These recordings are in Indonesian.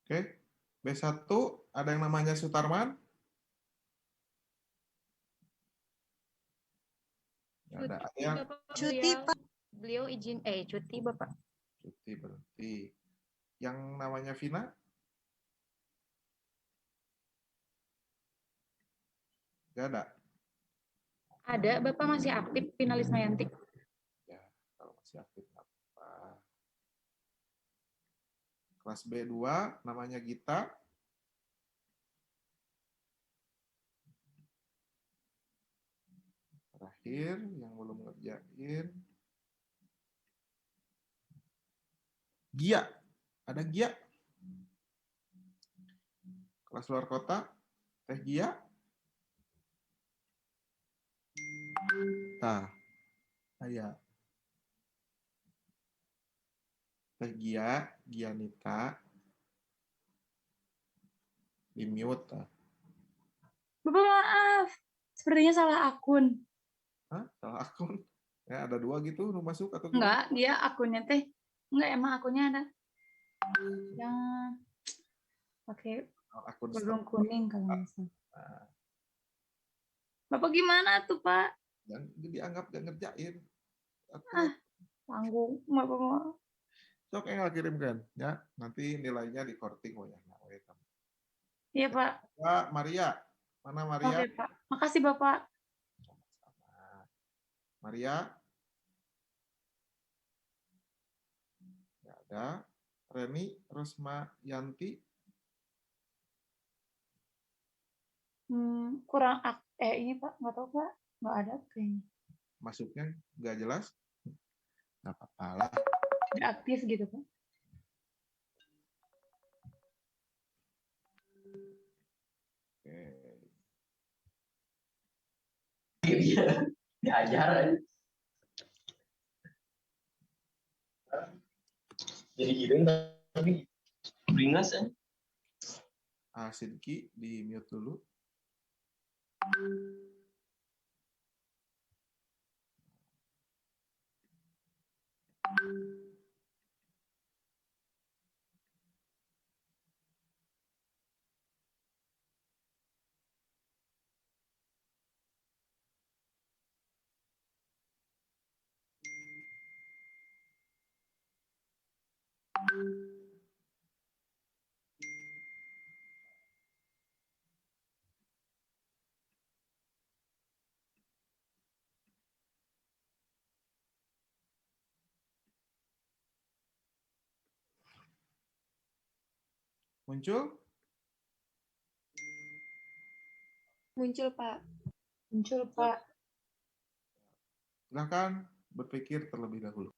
Oke. B1 ada yang namanya Sutarman? Nggak ada. Ada yang Cuti, Pak. Beliau izin cuti Bapak. cuti berhenti. Yang namanya Vina? Nggak ada. Ada, Bapak masih aktif finalis Mayanti. Ya, kalau masih aktif nggak apa-apa. Kelas B2 namanya Gita. Terakhir yang belum ngerjain. Gia. Ada Gia? Kelas luar kota. Teh Gia. Nah, saya. Teh Gia, Gianita. Di mute. Bapak maaf. Sepertinya salah akun. Hah? Salah akun. Ya, ada 2 gitu, lu masuk atau gimana? Enggak, dia akunnya teh. Enggak, emang akunnya ada. Yang pakai Akun kerudung stop. kuning kalau nggak salah. Nah, Bapak gimana tuh, Pak? yang dianggap gak ngerjain. Ah, tanggung. Bapak mau. Sok yang kirimkan ya. Nanti nilainya di korting oh ya. Iya, Pak. Pak Maria. Mana Maria? Oke, Pak. Makasih, Bapak. Sama-sama. Maria? Nggak ada. Reni, Rosma, Yanti. Kurang ini, Pak. Nggak tahu, Pak. Nggak ada kayaknya. Masuknya nggak jelas. Nggak apa-apa lah. Tidak aktif gitu, Pak. Oke. Iya, diajar. Jadi gitu tapi beringas kan. Sidki di mute dulu. Muncul? Muncul, Pak. Muncul, Pak. Silakan berpikir terlebih dahulu.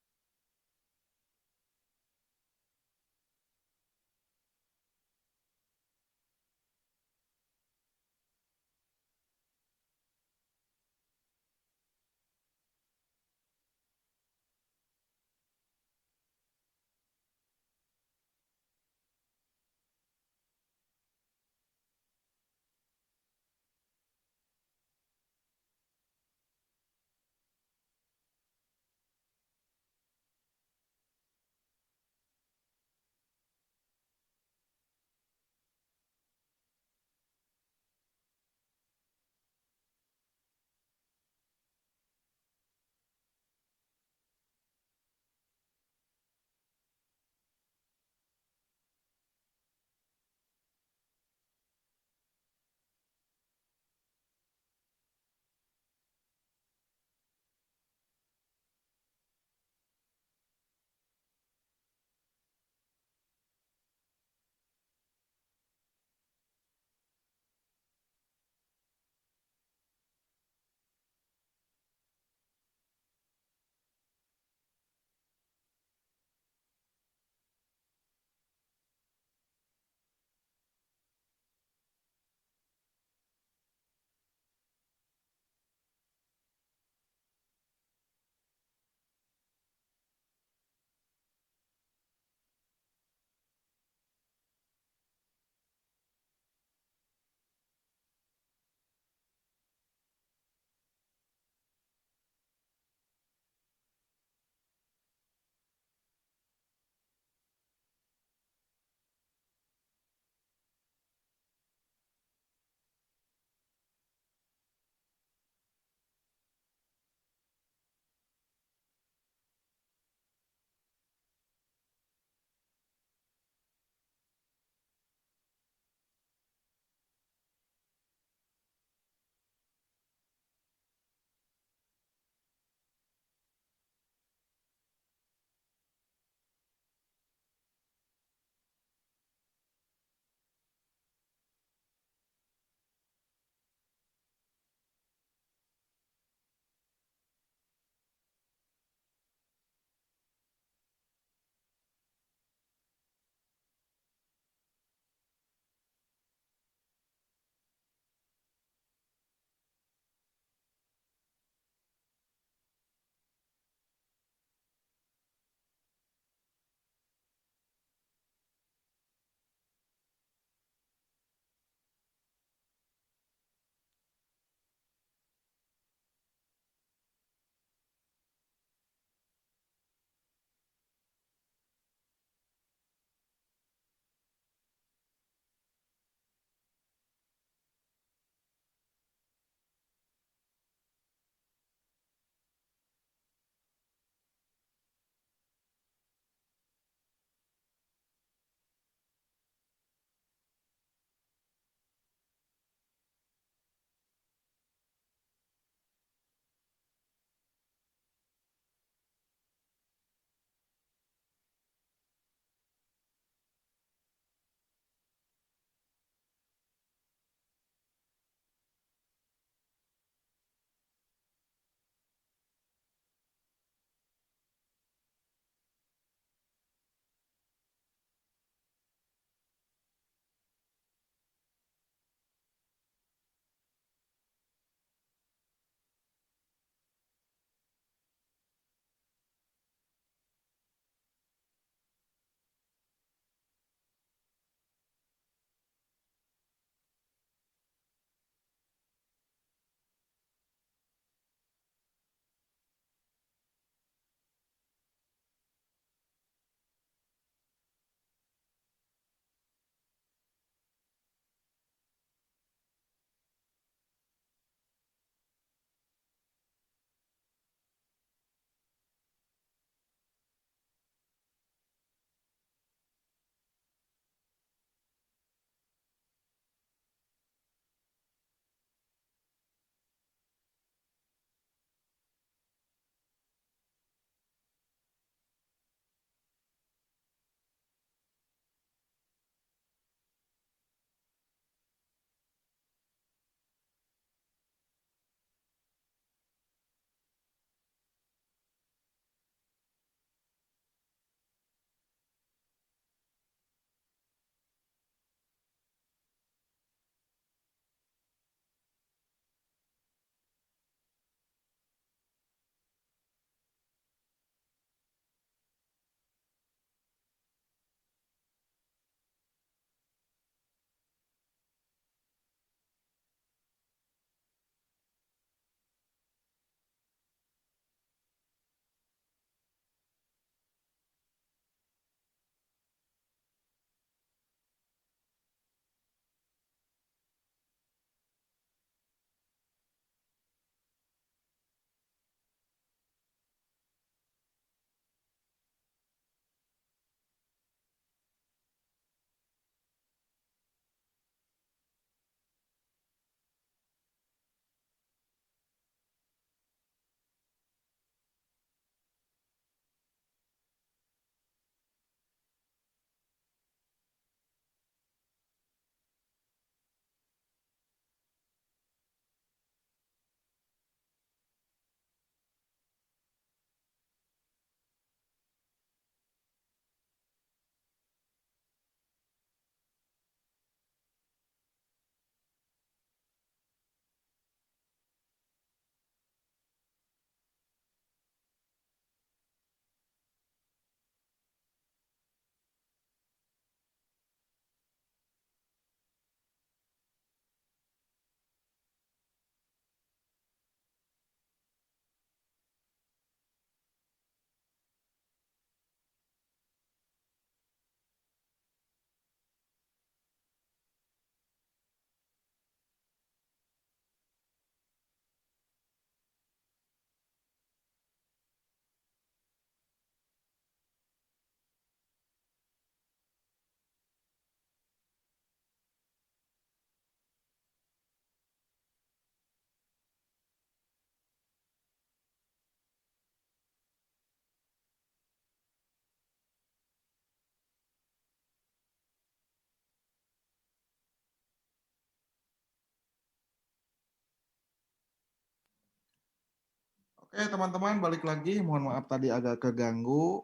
Oke, teman-teman, balik lagi. Mohon maaf tadi agak keganggu.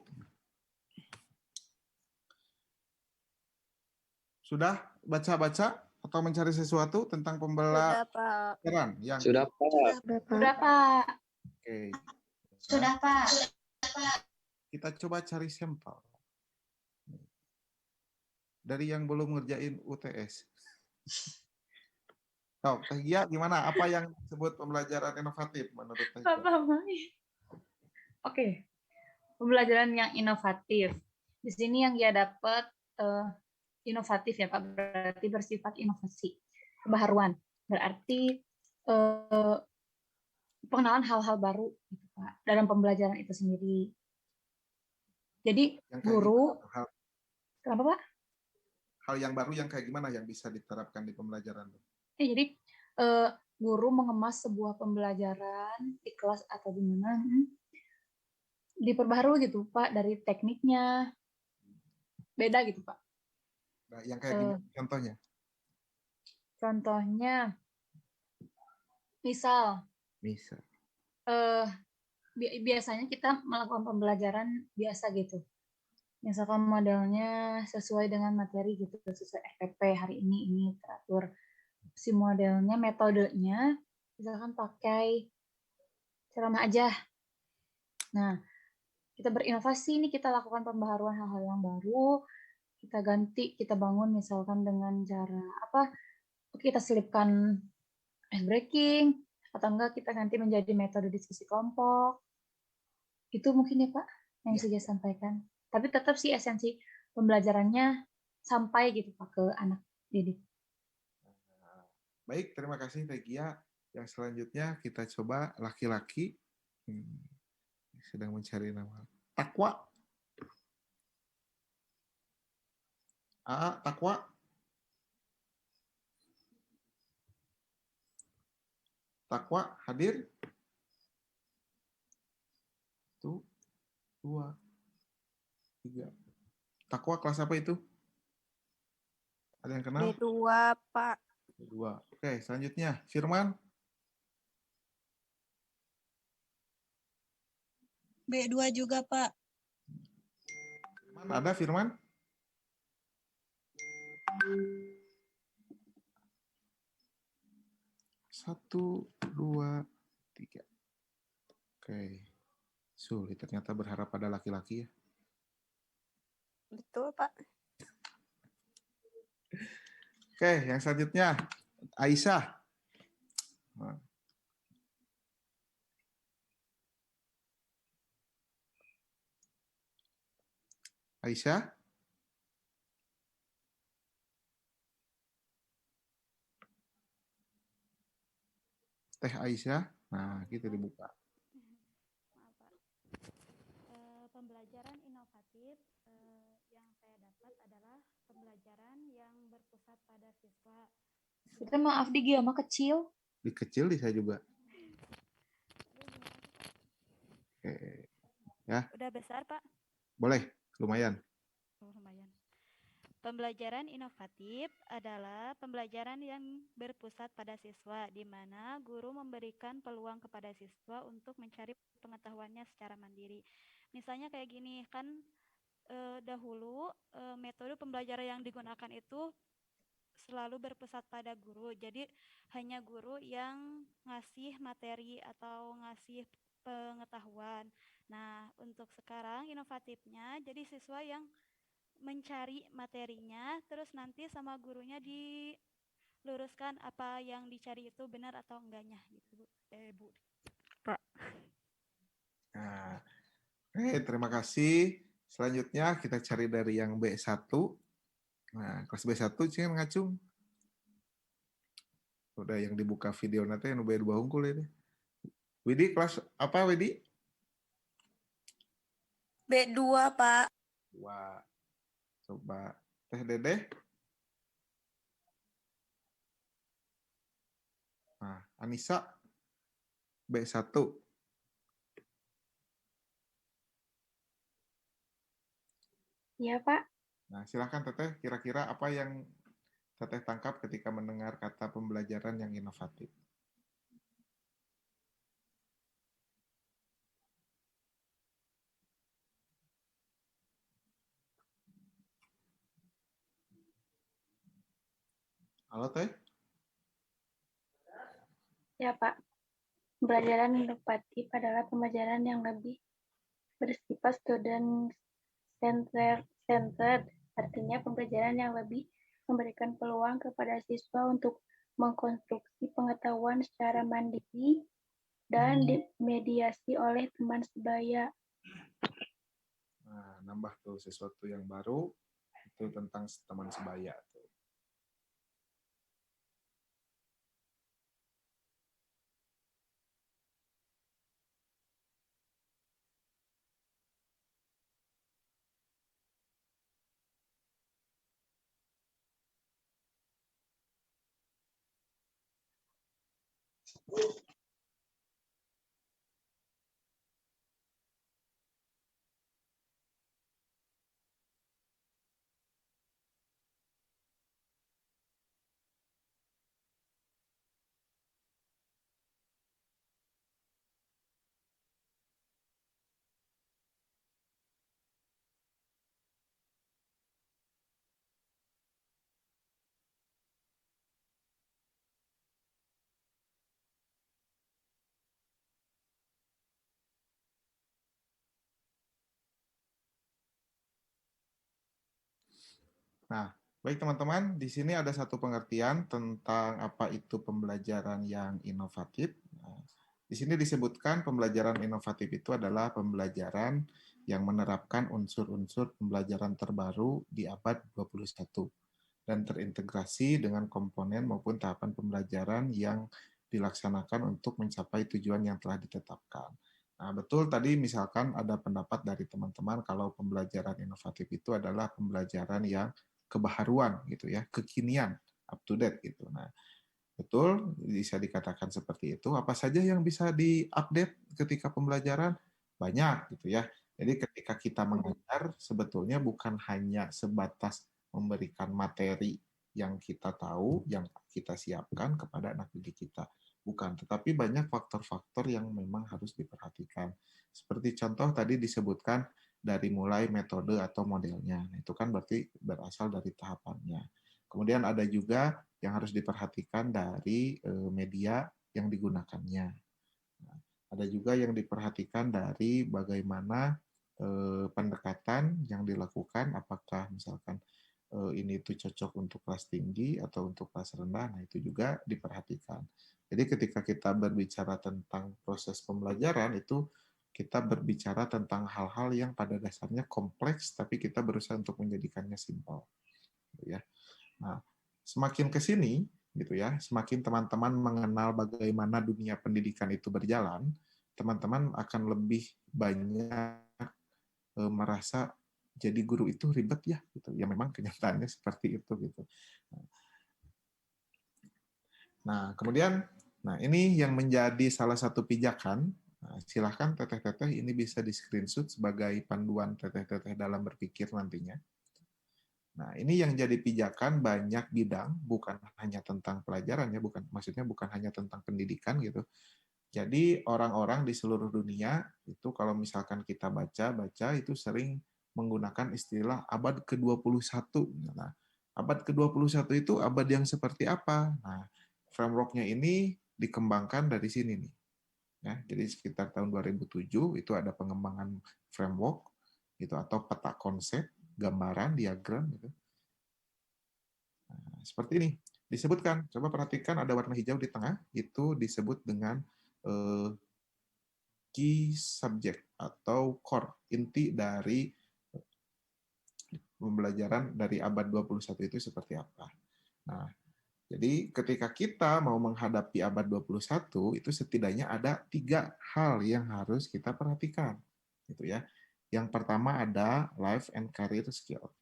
Sudah baca-baca atau mencari sesuatu tentang Sudah, Pak. pembelajaran yang Sudah, Pak. Udah, Pak. Sudah, Pak. Oke. Sudah, Pak. Kita coba cari sampel dari yang belum ngerjain UTS. Oh, Teh Gia, gimana? Apa yang disebut pembelajaran inovatif menurut Teh Gia? Papa, Oke, pembelajaran yang inovatif. Di sini yang dia dapat inovatif ya Pak, berarti bersifat inovasi, kebaharuan. Berarti pengenalan hal-hal baru gitu Pak, dalam pembelajaran itu sendiri. Jadi Yang kayak guru, gimana? kenapa Pak? Hal yang baru yang kayak gimana yang bisa diterapkan di pembelajaran? Jadi guru mengemas sebuah pembelajaran di kelas atau di mana diperbaharui gitu Pak, dari tekniknya beda gitu Pak. Nah, yang kayak gimana contohnya? Contohnya, misal biasanya kita melakukan pembelajaran biasa gitu. Misalkan modelnya sesuai dengan materi gitu, sesuai FPP hari ini teratur. Si modelnya, metodenya, misalkan pakai ceramah aja. Nah, kita berinovasi nih, kita lakukan pembaharuan hal-hal yang baru, kita ganti, kita bangun misalkan dengan cara apa? Kita selipkan ice breaking, atau enggak kita ganti menjadi metode diskusi kelompok. Itu mungkin ya Pak yang bisa saya sampaikan. Tapi tetap sih esensi pembelajarannya sampai gitu Pak ke anak didik. Baik, terima kasih Teh Gia. Yang selanjutnya kita coba laki-laki. Sedang mencari nama. Takwa. Takwa. Takwa hadir. 1, 2, 3. Takwa kelas apa itu? Ada yang kenal? B2, Pak. B2. Oke, selanjutnya Firman. B2 juga, Pak. Firman, ada Firman? Satu, dua, tiga. Oke. Sulit ternyata berharap pada laki-laki ya. Betul, Pak. Oke, yang selanjutnya Aisyah. Nah. Aisyah. Teh Aisyah. Nah, gitu dibuka. Maaf, Pak. Pembelajaran inovatif yang saya dapat adalah pembelajaran yang berpusat pada siswa. Kita maaf di Gia mah kecil. Di kecil di saya juga. Oke. Ya. Udah besar, Pak? Boleh, lumayan. Oh, lumayan. Pembelajaran inovatif adalah pembelajaran yang berpusat pada siswa, di mana guru memberikan peluang kepada siswa untuk mencari pengetahuannya secara mandiri. Misalnya kayak gini, kan dahulu metode pembelajaran yang digunakan itu selalu berpusat pada guru. Jadi hanya guru yang ngasih materi atau ngasih pengetahuan. Nah, untuk sekarang inovatifnya jadi siswa yang mencari materinya, terus nanti sama gurunya diluruskan apa yang dicari itu benar atau enggaknya gitu, Bu. Pak. Nah, terima kasih. Selanjutnya kita cari dari yang B1. Nah, kelas B1 jangan ngacung. Udah yang dibuka video nanti yang B2 unggul ini. Widi kelas apa Widi? B2, Pak. Wah. Coba Teh Dede. Nah, Anissa B1. Iya, Pak. Nah, silakan Teteh, kira-kira apa yang Teteh tangkap ketika mendengar kata pembelajaran yang inovatif? Halo Teh? Ya, Pak. Pembelajaran inovatif adalah pembelajaran yang lebih bersifat student-centered, artinya pembelajaran yang lebih memberikan peluang kepada siswa untuk mengkonstruksi pengetahuan secara mandiri dan dimediasi oleh teman sebaya. Nah, nambah tuh sesuatu yang baru, itu tentang teman sebaya. Nah, baik teman-teman, di sini ada satu pengertian tentang apa itu pembelajaran yang inovatif. Nah, di sini disebutkan pembelajaran inovatif itu adalah pembelajaran yang menerapkan unsur-unsur pembelajaran terbaru di abad 21 dan terintegrasi dengan komponen maupun tahapan pembelajaran yang dilaksanakan untuk mencapai tujuan yang telah ditetapkan. Nah, betul tadi misalkan ada pendapat dari teman-teman kalau pembelajaran inovatif itu adalah pembelajaran yang kebaharuan gitu ya, kekinian, up to date gitu. Nah, betul bisa dikatakan seperti itu. Apa saja yang bisa diupdate ketika pembelajaran? Banyak gitu ya. Jadi ketika kita mengajar sebetulnya bukan hanya sebatas memberikan materi yang kita tahu, yang kita siapkan kepada anak didik kita. Bukan, tetapi banyak faktor-faktor yang memang harus diperhatikan. Seperti contoh tadi disebutkan dari mulai metode atau modelnya. Itu kan berarti berasal dari tahapannya. Kemudian ada juga yang harus diperhatikan dari media yang digunakannya. Nah, ada juga yang diperhatikan dari bagaimana pendekatan yang dilakukan, apakah misalkan ini itu cocok untuk kelas tinggi atau untuk kelas rendah, nah itu juga diperhatikan. Jadi ketika kita berbicara tentang proses pembelajaran itu kita berbicara tentang hal-hal yang pada dasarnya kompleks, tapi kita berusaha untuk menjadikannya simpel. Ya. Nah, semakin ke sini, gitu ya, semakin teman-teman mengenal bagaimana dunia pendidikan itu berjalan, teman-teman akan lebih banyak merasa jadi guru itu ribet ya, gitu. Ya memang kenyataannya seperti itu, gitu. Nah, kemudian, nah ini yang menjadi salah satu pijakan. Nah, silahkan teteh-teteh ini bisa di screenshot sebagai panduan teteh-teteh dalam berpikir nantinya. Nah, ini yang jadi pijakan banyak bidang, bukan hanya tentang pelajaran ya, maksudnya bukan hanya tentang pendidikan gitu. Jadi orang-orang di seluruh dunia itu kalau misalkan kita baca itu sering menggunakan istilah abad ke-21. Nah, abad ke-21 itu abad yang seperti apa? Nah, framework-nya ini dikembangkan dari sini nih. Ya, jadi sekitar tahun 2007 itu ada pengembangan framework gitu atau peta konsep, gambaran, diagram gitu. Nah, seperti ini disebutkan. Coba perhatikan ada warna hijau di tengah, itu disebut dengan key subject atau core, inti dari pembelajaran dari abad 21 itu seperti apa. Nah, jadi ketika kita mau menghadapi abad 21, itu setidaknya ada 3 hal yang harus kita perhatikan. Gitu ya. Yang pertama ada life and career skill.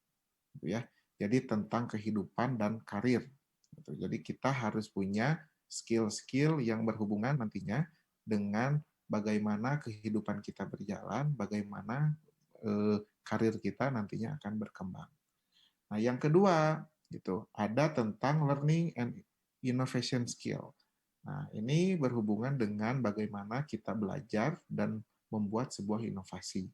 Gitu ya. Jadi tentang kehidupan dan karir. Gitu. Jadi kita harus punya skill-skill yang berhubungan nantinya dengan bagaimana kehidupan kita berjalan, bagaimana karir kita nantinya akan berkembang. Nah, yang kedua gitu, ada tentang learning and innovation skill. Nah, ini berhubungan dengan bagaimana kita belajar dan membuat sebuah inovasi.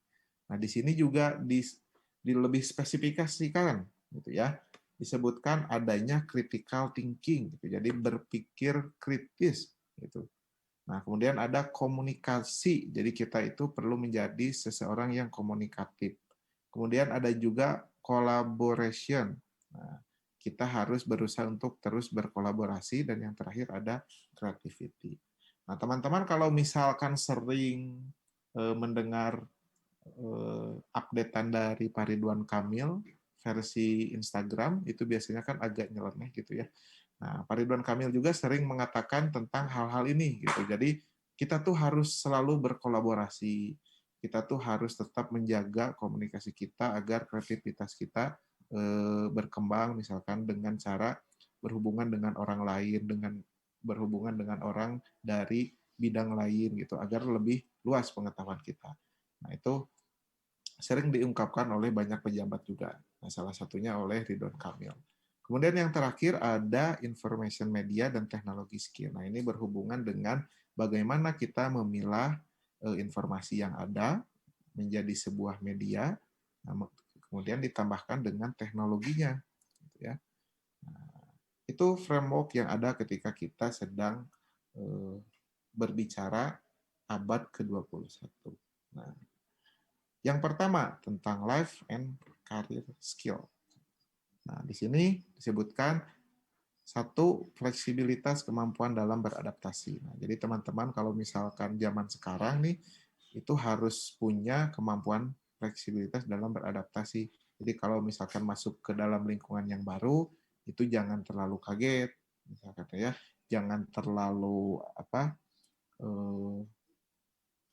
Nah, di sini juga lebih spesifikasikan gitu ya. disebutkan adanya critical thinking, gitu. Jadi berpikir kritis, gitu. Nah, kemudian ada komunikasi. Jadi kita itu perlu menjadi seseorang yang komunikatif. Kemudian ada juga collaboration. Nah, kita harus berusaha untuk terus berkolaborasi, dan yang terakhir ada creativity. Nah, teman-teman kalau misalkan sering mendengar updatean dari Pak Ridwan Kamil versi Instagram, itu biasanya kan agak nyeleneh gitu ya. Nah, Pak Ridwan Kamil juga sering mengatakan tentang hal-hal ini gitu. Jadi kita tuh harus selalu berkolaborasi. Kita tuh harus tetap menjaga komunikasi kita agar kreativitas kita berkembang, misalkan dengan cara berhubungan dengan orang lain, dengan berhubungan dengan orang dari bidang lain gitu, agar lebih luas pengetahuan kita. Nah, itu sering diungkapkan oleh banyak pejabat juga. Nah, salah satunya oleh Ridwan Kamil. Kemudian yang terakhir ada information media dan teknologi skill. Nah, ini berhubungan dengan bagaimana kita memilah informasi yang ada menjadi sebuah media, kemudian ditambahkan dengan teknologinya. Gitu ya. Nah, itu framework yang ada ketika kita sedang berbicara abad ke-21. Nah, yang pertama tentang life and career skill. Nah, di sini disebutkan satu, fleksibilitas kemampuan dalam beradaptasi. Nah, jadi teman-teman kalau misalkan zaman sekarang nih, itu harus punya kemampuan fleksibilitas dalam beradaptasi. Jadi kalau misalkan masuk ke dalam lingkungan yang baru, itu jangan terlalu kaget, misalkan ya, jangan terlalu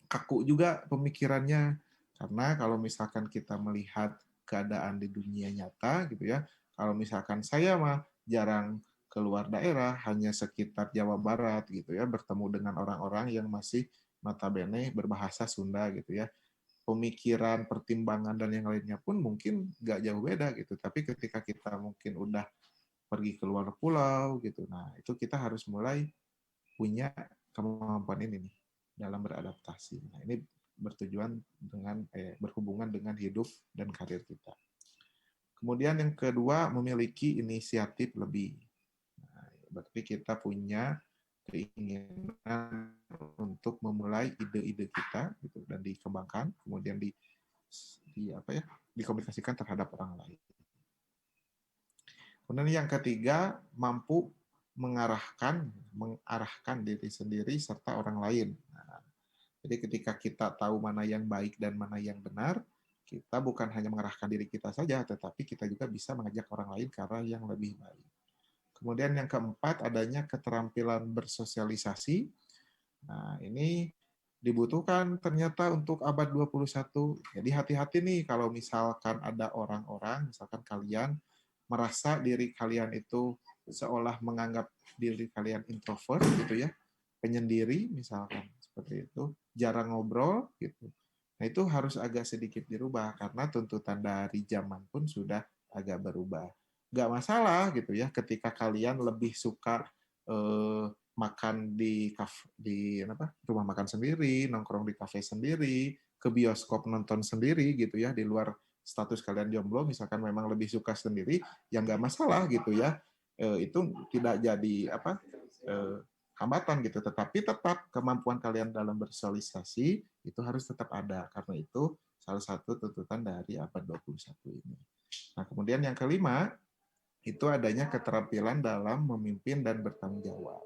kaku juga pemikirannya, karena kalau misalkan kita melihat keadaan di dunia nyata gitu ya, kalau misalkan saya mah jarang keluar daerah, hanya sekitar Jawa Barat gitu ya, bertemu dengan orang-orang yang masih notabene berbahasa Sunda gitu ya, pemikiran, pertimbangan dan yang lainnya pun mungkin nggak jauh beda gitu. Tapi ketika kita mungkin udah pergi keluar pulau gitu, nah itu kita harus mulai punya kemampuan ini nih dalam beradaptasi. Nah, ini bertujuan dengan berhubungan dengan hidup dan karir kita. Kemudian yang kedua, memiliki inisiatif lebih. Nah, berarti kita punya keinginan untuk memulai ide-ide kita gitu, dan dikembangkan, kemudian dikomunikasikan terhadap orang lain. Kemudian yang ketiga, mampu mengarahkan diri sendiri serta orang lain. Nah, jadi ketika kita tahu mana yang baik dan mana yang benar, kita bukan hanya mengarahkan diri kita saja, tetapi kita juga bisa mengajak orang lain ke arah yang lebih baik. Kemudian yang keempat, adanya keterampilan bersosialisasi. Nah, ini dibutuhkan ternyata untuk abad 21. Jadi hati-hati nih kalau misalkan ada orang-orang, misalkan kalian merasa diri kalian itu seolah menganggap diri kalian introvert gitu ya, penyendiri misalkan seperti itu, jarang ngobrol gitu. Nah, itu harus agak sedikit dirubah karena tuntutan dari zaman pun sudah agak berubah. Nggak masalah gitu ya ketika kalian lebih suka makan di rumah makan sendiri, nongkrong di kafe sendiri, ke bioskop nonton sendiri gitu ya, di luar status kalian jomblo, misalkan memang lebih suka sendiri, ya nggak masalah gitu ya. Itu tidak jadi hambatan gitu, tetapi tetap kemampuan kalian dalam bersosialisasi itu harus tetap ada, karena itu salah satu tuntutan dari abad 21 ini. Nah, kemudian yang kelima, itu adanya keterampilan dalam memimpin dan bertanggung jawab.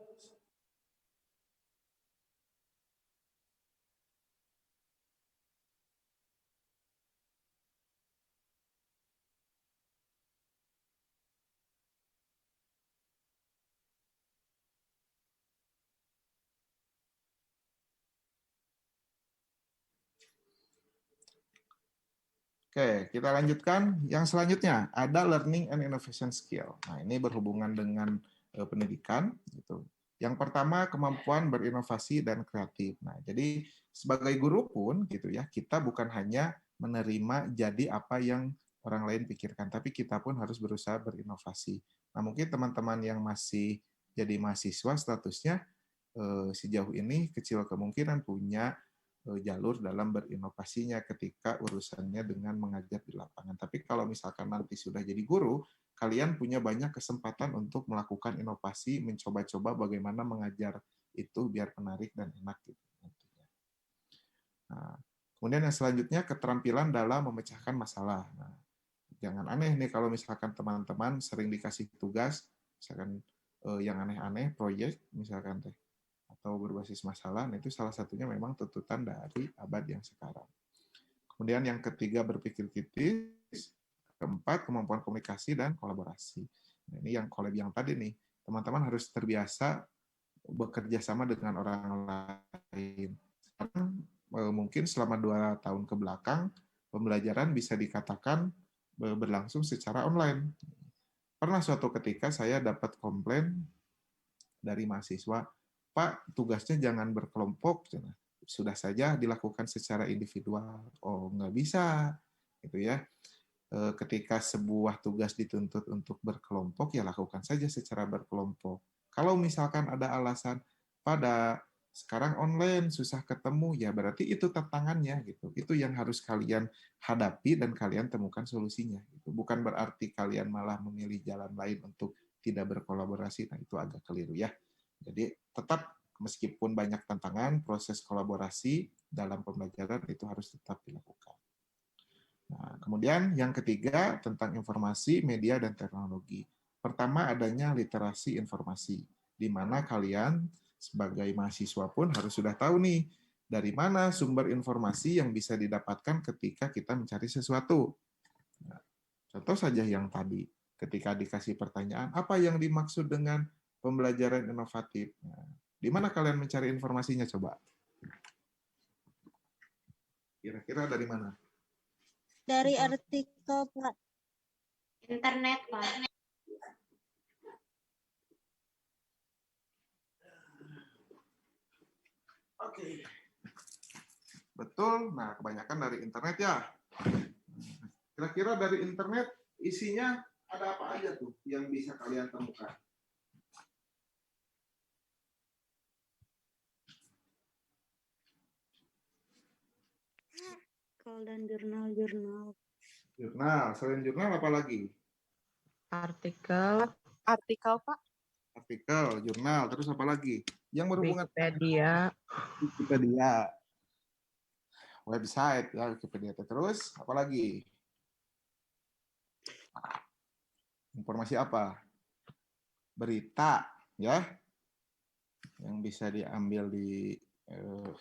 Oke, kita lanjutkan. Yang selanjutnya ada learning and innovation skill. Nah, ini berhubungan dengan pendidikan. Gitu. Yang pertama, kemampuan berinovasi dan kreatif. Nah, jadi sebagai guru pun, gitu ya, kita bukan hanya menerima jadi apa yang orang lain pikirkan, tapi kita pun harus berusaha berinovasi. Nah, mungkin teman-teman yang masih jadi mahasiswa statusnya sejauh ini kecil kemungkinan punya jalur dalam berinovasinya ketika urusannya dengan mengajar di lapangan. Tapi kalau misalkan nanti sudah jadi guru, kalian punya banyak kesempatan untuk melakukan inovasi, mencoba-coba bagaimana mengajar itu biar menarik dan enak gitu. Nah, kemudian yang selanjutnya keterampilan dalam memecahkan masalah. Nah, jangan aneh nih kalau misalkan teman-teman sering dikasih tugas, misalkan yang aneh-aneh, proyek misalkan teh, atau berbasis masalah, nah itu salah satunya memang tuntutan dari abad yang sekarang. Kemudian yang ketiga berpikir kritis, keempat kemampuan komunikasi dan kolaborasi. Nah, ini yang kolab yang tadi nih, teman-teman harus terbiasa bekerja sama dengan orang lain. Sekarang, mungkin selama 2 tahun ke belakang, pembelajaran bisa dikatakan berlangsung secara online. Pernah suatu ketika saya dapat komplain dari mahasiswa, Pak, tugasnya jangan berkelompok, sudah saja dilakukan secara individual. Oh, nggak bisa, gitu ya. Ketika sebuah tugas dituntut untuk berkelompok, ya lakukan saja secara berkelompok. Kalau misalkan ada alasan, pada sekarang online susah ketemu, ya berarti itu tantangannya gitu. Itu yang harus kalian hadapi dan kalian temukan solusinya. Gitu. Bukan berarti kalian malah memilih jalan lain untuk tidak berkolaborasi. Nah, itu agak keliru ya. Jadi tetap meskipun banyak tantangan, proses kolaborasi dalam pembelajaran itu harus tetap dilakukan. Nah, kemudian yang ketiga tentang informasi, media, dan teknologi. Pertama adanya literasi informasi, di mana kalian sebagai mahasiswa pun harus sudah tahu nih, dari mana sumber informasi yang bisa didapatkan ketika kita mencari sesuatu. Nah, contoh saja yang tadi, ketika dikasih pertanyaan, apa yang dimaksud dengan pembelajaran inovatif? Nah, di mana kalian mencari informasinya coba? Kira-kira dari mana? Dari artikel, Pak. Internet, Pak. Oke. Betul. Nah, kebanyakan dari internet ya. Kira-kira dari internet isinya ada apa aja tuh yang bisa kalian temukan? Artikel dan jurnal-jurnal. Jurnal. Selain jurnal apa lagi? Artikel, Pak. Artikel, jurnal, terus apa lagi? Yang berhubungan Wikipedia, Wikipedia. Website ya Wikipedia. Terus apa lagi? Informasi apa? Berita ya. Yang bisa diambil di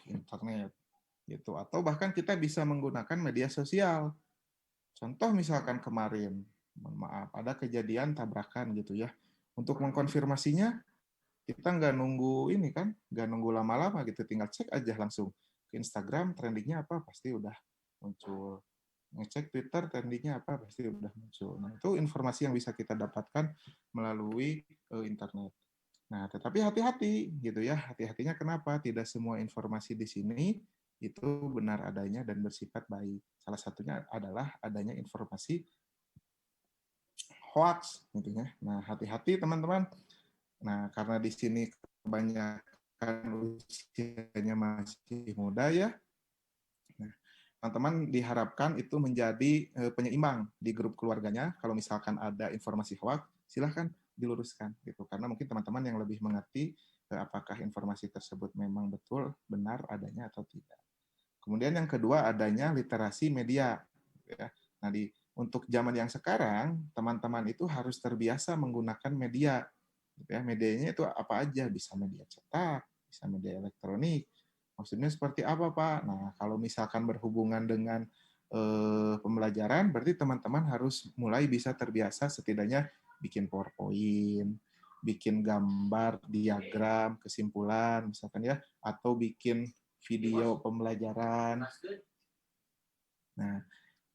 internet gitu, atau bahkan kita bisa menggunakan media sosial. Contoh misalkan kemarin, mohon maaf, ada kejadian tabrakan gitu ya. Untuk mengkonfirmasinya, kita nggak nunggu ini kan, nggak nunggu lama-lama gitu, tinggal cek aja langsung ke Instagram, trendingnya apa, pasti udah muncul. Ngecek Twitter, trendingnya apa, pasti udah muncul. Nah, itu informasi yang bisa kita dapatkan melalui internet. Nah, tetapi hati-hati gitu ya. Hati-hatinya kenapa? Tidak semua informasi di sini itu benar adanya dan bersifat baik. Salah satunya adalah adanya informasi hoax gitu ya. Nah, hati-hati teman-teman. Nah, karena di sini kebanyakan usianya masih muda ya. Nah, teman-teman diharapkan itu menjadi penyeimbang di grup keluarganya. Kalau misalkan ada informasi hoax, silahkan diluruskan gitu, karena mungkin teman-teman yang lebih mengerti apakah informasi tersebut memang betul benar adanya atau tidak. Kemudian yang kedua adanya literasi media ya. Nah, untuk zaman yang sekarang teman-teman itu harus terbiasa menggunakan media gitu ya. Medianya itu apa aja, bisa media cetak, bisa media elektronik. Maksudnya seperti apa, Pak? Nah, kalau misalkan berhubungan dengan pembelajaran, berarti teman-teman harus mulai bisa terbiasa setidaknya bikin PowerPoint, bikin gambar, diagram, kesimpulan, misalkan ya, atau bikin video pembelajaran. Nah,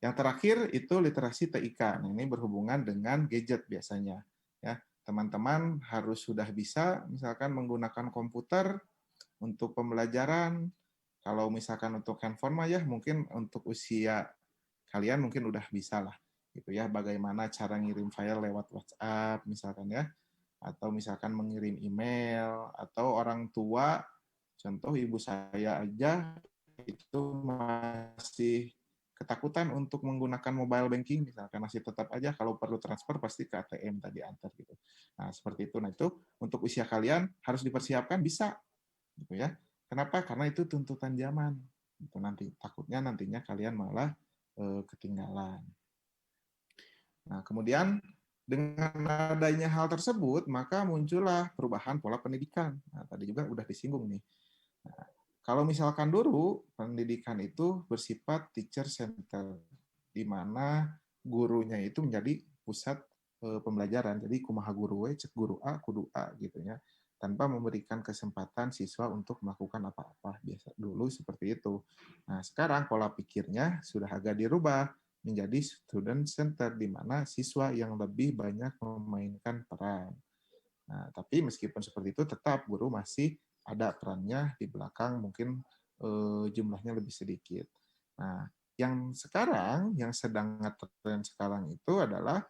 yang terakhir itu literasi TIK. Nah, ini berhubungan dengan gadget biasanya. Ya, teman-teman harus sudah bisa, misalkan menggunakan komputer untuk pembelajaran. Kalau misalkan untuk handphone mah ya, mungkin untuk usia kalian mungkin udah bisa lah. Gitu ya, bagaimana cara ngirim file lewat WhatsApp misalkan ya, atau misalkan mengirim email, atau orang tua, contoh ibu saya aja itu masih ketakutan untuk menggunakan mobile banking, misalkan masih tetap aja kalau perlu transfer pasti ke ATM tadi antar gitu. Nah, seperti itu. Nah, itu untuk usia kalian harus dipersiapkan bisa gitu ya. Kenapa? Karena itu tuntutan zaman. Itu nanti takutnya nantinya kalian malah ketinggalan. Nah, kemudian dengan adanya hal tersebut, maka muncullah perubahan pola pendidikan. Nah, tadi juga udah disinggung nih. Nah, kalau misalkan dulu pendidikan itu bersifat teacher center, di mana gurunya itu menjadi pusat pembelajaran. Jadi kumaha guru we, cek guru A, kudu A gitu ya. Tanpa memberikan kesempatan siswa untuk melakukan apa-apa. Biasa dulu seperti itu. Nah, sekarang pola pikirnya sudah agak dirubah menjadi student center, di mana siswa yang lebih banyak memainkan peran. Nah, tapi meskipun seperti itu, tetap guru masih ada perannya di belakang, mungkin jumlahnya lebih sedikit. Nah, yang sekarang, yang sedang ngetren sekarang itu adalah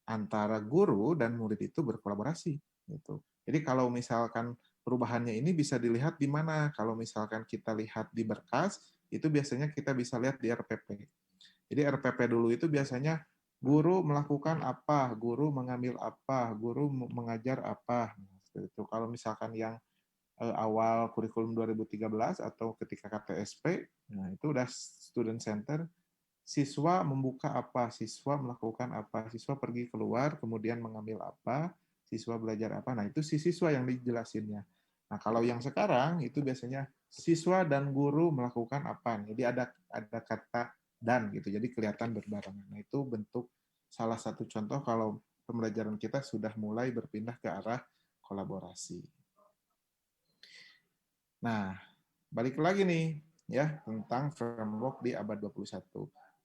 antara guru dan murid itu berkolaborasi. Gitu. Jadi kalau misalkan perubahannya ini bisa dilihat di mana? Kalau misalkan kita lihat di berkas, itu biasanya kita bisa lihat di RPP. Jadi RPP dulu itu biasanya guru melakukan apa, guru mengambil apa, guru mengajar apa. Itu kalau misalkan yang awal kurikulum 2013 atau ketika KTSP, nah itu udah student center, siswa membuka apa, siswa melakukan apa, siswa pergi keluar, kemudian mengambil apa, siswa belajar apa. Nah itu si siswa yang dijelasinnya. Nah kalau yang sekarang itu biasanya siswa dan guru melakukan apa. Jadi ada kata dan gitu, jadi kelihatan berbarengan. Nah itu bentuk salah satu contoh kalau pembelajaran kita sudah mulai berpindah ke arah kolaborasi. Nah, balik lagi nih ya tentang framework di abad 21.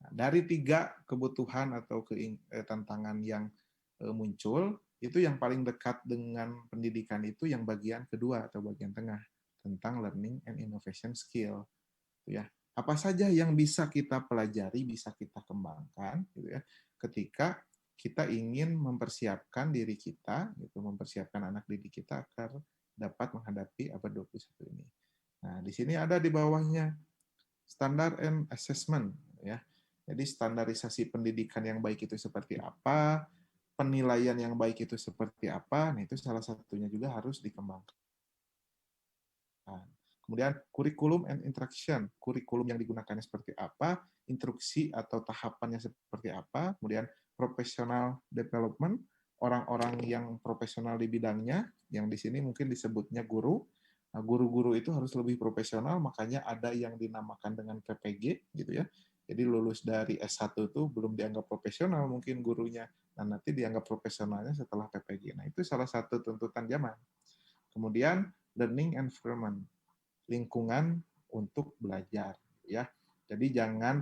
Nah, dari 3 kebutuhan atau tantangan yang muncul, itu yang paling dekat dengan pendidikan itu yang bagian kedua atau bagian tengah tentang learning and innovation skill. Ya, apa saja yang bisa kita pelajari, bisa kita kembangkan, gitu ya, ketika kita ingin mempersiapkan diri kita, gitu, mempersiapkan anak didik kita agar dapat menghadapi abad 21 ini. Nah, di sini ada di bawahnya standar and assessment, ya. Jadi standarisasi pendidikan yang baik itu seperti apa, penilaian yang baik itu seperti apa, nah itu salah satunya juga harus dikembangkan. Kemudian kurikulum and interaction, kurikulum yang digunakannya seperti apa, instruksi atau tahapannya seperti apa, kemudian professional development, orang-orang yang profesional di bidangnya, yang di sini mungkin disebutnya guru. Nah, guru-guru itu harus lebih profesional, makanya ada yang dinamakan dengan PPG, gitu ya. Jadi lulus dari S1 itu belum dianggap profesional mungkin gurunya, nah nanti dianggap profesionalnya setelah PPG. Nah itu salah satu tuntutan zaman. Kemudian learning environment, lingkungan untuk belajar, ya. Jadi jangan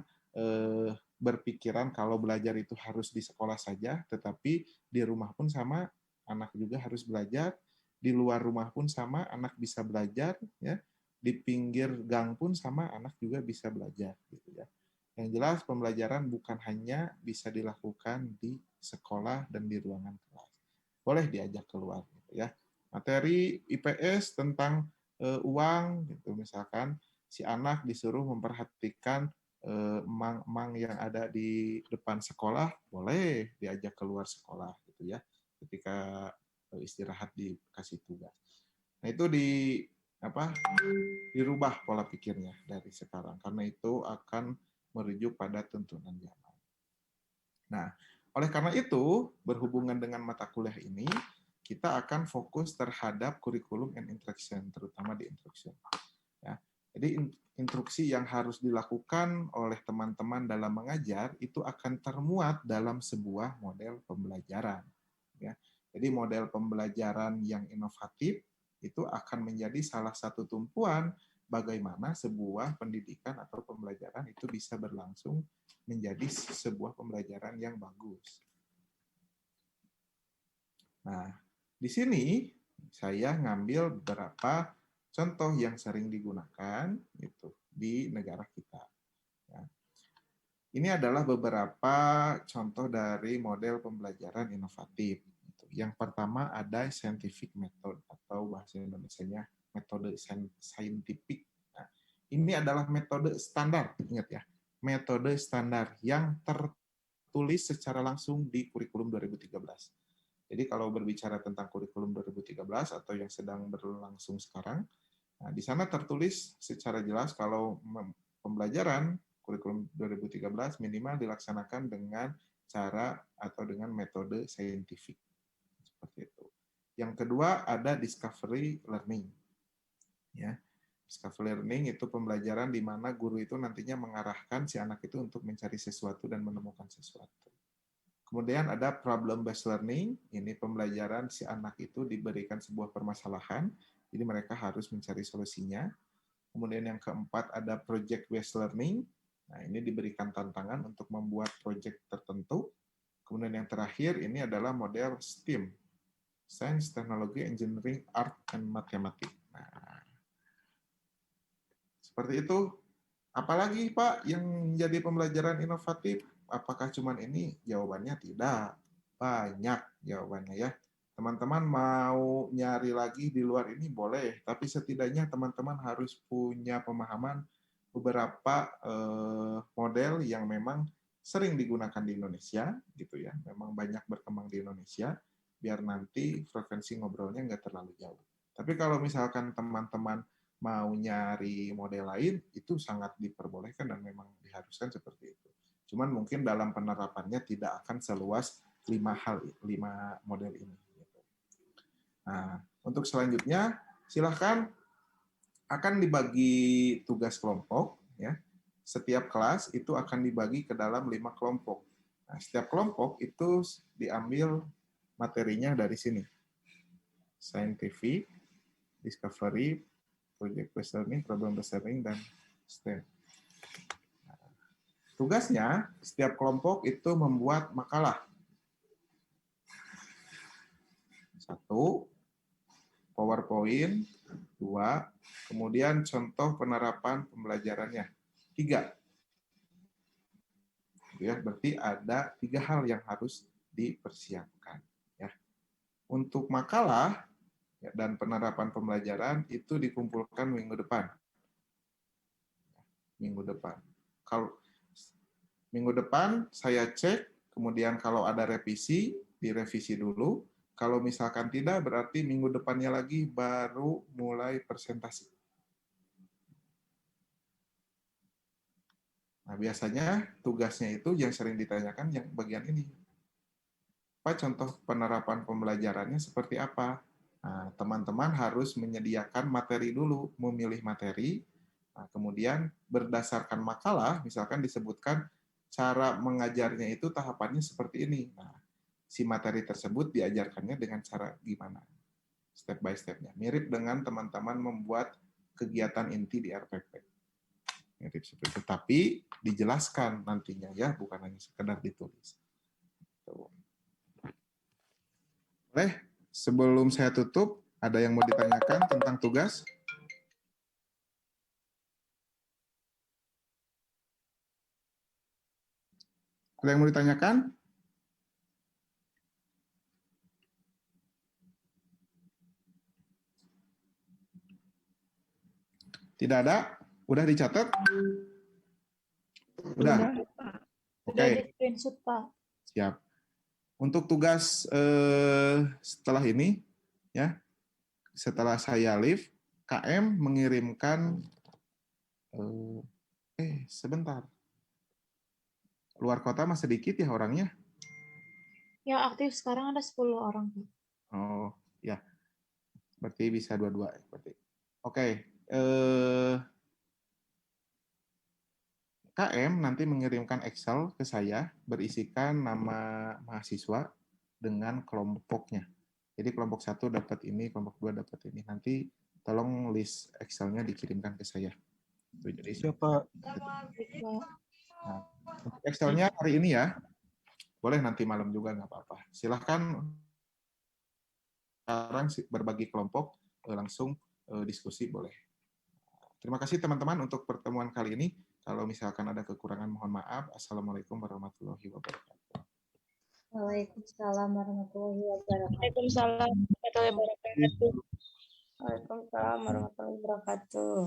berpikiran kalau belajar itu harus di sekolah saja, tetapi di rumah pun sama, anak juga harus belajar, di luar rumah pun sama, anak bisa belajar, ya. Di pinggir gang pun sama, anak juga bisa belajar, gitu ya. Yang jelas pembelajaran bukan hanya bisa dilakukan di sekolah dan di ruangan kelas. Boleh diajak keluar, gitu ya. Materi IPS tentang uang gitu, misalkan si anak disuruh memperhatikan emang-emang yang ada di depan sekolah, boleh diajak keluar sekolah gitu ya ketika istirahat dikasih tugas. Nah itu dirubah pola pikirnya dari sekarang karena itu akan merujuk pada tuntunan zaman. Nah, oleh karena itu berhubungan dengan mata kuliah ini kita akan fokus terhadap kurikulum and interaction, terutama di instruction. Ya. Jadi instruksi yang harus dilakukan oleh teman-teman dalam mengajar itu akan termuat dalam sebuah model pembelajaran. Ya. Jadi model pembelajaran yang inovatif itu akan menjadi salah satu tumpuan bagaimana sebuah pendidikan atau pembelajaran itu bisa berlangsung menjadi sebuah pembelajaran yang bagus. Nah, di sini saya ngambil beberapa contoh yang sering digunakan gitu di negara kita. Ya. Ini adalah beberapa contoh dari model pembelajaran inovatif. Gitu. Yang pertama ada scientific method atau bahasa Indonesianya metode scientific. Nah, Ini adalah metode standar, ingat ya, metode standar yang tertulis secara langsung di kurikulum 2013. Jadi kalau berbicara tentang kurikulum 2013 atau yang sedang berlangsung sekarang, nah, di sana tertulis secara jelas kalau pembelajaran kurikulum 2013 minimal dilaksanakan dengan cara atau dengan metode saintifik. Seperti itu. Yang kedua ada discovery learning. Ya. Discovery learning itu pembelajaran di mana guru itu nantinya mengarahkan si anak itu untuk mencari sesuatu dan menemukan sesuatu. Kemudian ada problem based learning, ini pembelajaran si anak itu diberikan sebuah permasalahan, jadi mereka harus mencari solusinya. Kemudian yang keempat ada project based learning, nah ini diberikan tantangan untuk membuat project tertentu. Kemudian yang terakhir ini adalah model STEAM, Science, Technology, Engineering, Art, and Mathematics. Nah, seperti itu. Apalagi Pak yang menjadi pembelajaran inovatif? Apakah cuma ini? Jawabannya tidak. Banyak jawabannya ya. Teman-teman mau nyari lagi di luar ini boleh, tapi setidaknya teman-teman harus punya pemahaman beberapa model yang memang sering digunakan di Indonesia, gitu ya. Memang banyak berkembang di Indonesia, biar nanti frekuensi ngobrolnya nggak terlalu jauh. Tapi kalau misalkan teman-teman mau nyari model lain, itu sangat diperbolehkan dan memang diharuskan seperti itu. Cuman mungkin dalam penerapannya tidak akan seluas 5 model ini. Nah, untuk selanjutnya, silahkan akan dibagi tugas kelompok. Ya. Setiap kelas itu akan dibagi ke dalam 5 kelompok. Nah, setiap kelompok itu diambil materinya dari sini. Scientific, discovery, project based learning, problem based learning, dan STEM. Tugasnya, setiap kelompok itu membuat makalah. 1, PowerPoint, 2, kemudian contoh penerapan pembelajarannya, 3. Ya, berarti ada 3 hal yang harus dipersiapkan. Ya. Untuk makalah dan penerapan pembelajaran itu dikumpulkan minggu depan. Minggu depan. Kalau minggu depan saya cek, kemudian kalau ada revisi, direvisi dulu. Kalau misalkan tidak, berarti minggu depannya lagi baru mulai presentasi. Nah, biasanya tugasnya itu yang sering ditanyakan yang bagian ini. Apa contoh penerapan pembelajarannya seperti apa? Nah, teman-teman harus menyediakan materi dulu, memilih materi. Nah, kemudian berdasarkan makalah, misalkan disebutkan cara mengajarnya itu tahapannya seperti ini. Nah, si materi tersebut diajarkannya dengan cara gimana? Step by step-nya. Mirip dengan teman-teman membuat kegiatan inti di RPP. Mirip seperti itu. Tapi dijelaskan nantinya ya, bukan hanya sekedar ditulis. Boleh, sebelum saya tutup, ada yang mau ditanyakan tentang tugas? Ada yang mau ditanyakan? Tidak ada? Udah dicatat? Udah? Oke. Udah di screenshot, Pak. Siap. Untuk tugas setelah ini, ya, setelah saya leave, KM mengirimkan, sebentar. Luar kota masih sedikit ya orangnya? Yang aktif sekarang ada 10 orang, Pak. Oh, ya. Berarti bisa dua-dua. Berarti. Oke. KM nanti mengirimkan Excel ke saya berisikan nama mahasiswa dengan kelompoknya. Jadi kelompok 1 dapat ini, kelompok 2 dapat ini. Nanti tolong list Excel-nya dikirimkan ke saya. Jadi siapa? Nah, untuk Excel-nya hari ini ya. Boleh nanti malam juga nggak apa-apa. Silahkan sekarang berbagi kelompok langsung diskusi boleh. Terima kasih teman-teman untuk pertemuan kali ini. Kalau misalkan ada kekurangan mohon maaf. Assalamualaikum warahmatullahi wabarakatuh. Waalaikumsalam warahmatullahi wabarakatuh. Waalaikumsalam warahmatullahi wabarakatuh. Waalaikumsalam warahmatullahi wabarakatuh.